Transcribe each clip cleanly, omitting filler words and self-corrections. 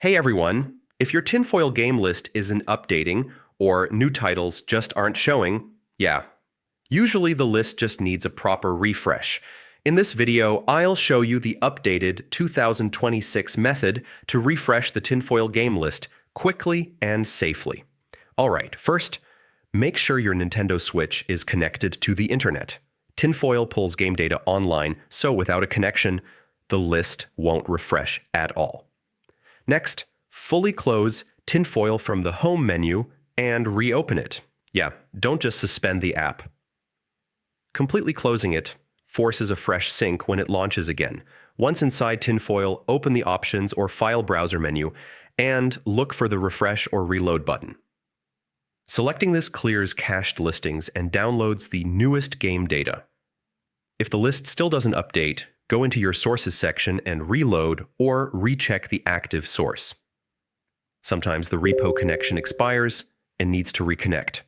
Hey everyone, if your tinfoil game list isn't updating or new titles just aren't showing, yeah, usually the list just needs a proper refresh. In this video, I'll show you the updated 2026 method to refresh the tinfoil game list quickly and safely. Alright, first, make sure your Nintendo Switch is connected to the internet. Tinfoil pulls game data online, so without a connection, the list won't refresh at all. Next, fully close Tinfoil from the Home menu and reopen it. Yeah, don't just suspend the app. Completely closing it forces a fresh sync when it launches again. Once inside Tinfoil, open the Options or File Browser menu and look for the Refresh or Reload button. Selecting this clears cached listings and downloads the newest game data. If the list still doesn't update, go into your Sources section and reload or recheck the active source. Sometimes the repo connection expires and needs to reconnect.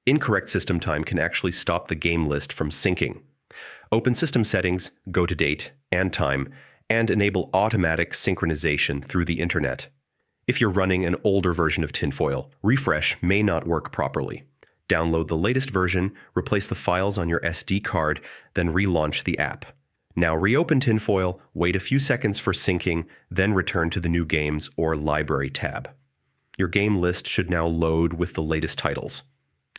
Incorrect system time can actually stop the game list from syncing. Open System Settings, go to Date and Time, and enable automatic synchronization through the internet. If you're running an older version of Tinfoil, refresh may not work properly. Download the latest version, replace the files on your SD card, then relaunch the app. Now reopen Tinfoil, wait a few seconds for syncing, then return to the New Games or Library tab. Your game list should now load with the latest titles.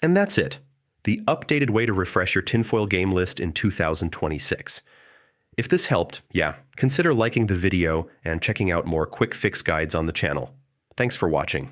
And that's it. The updated way to refresh your Tinfoil game list in 2026. If this helped, consider liking the video and checking out more quick fix guides on the channel. Thanks for watching.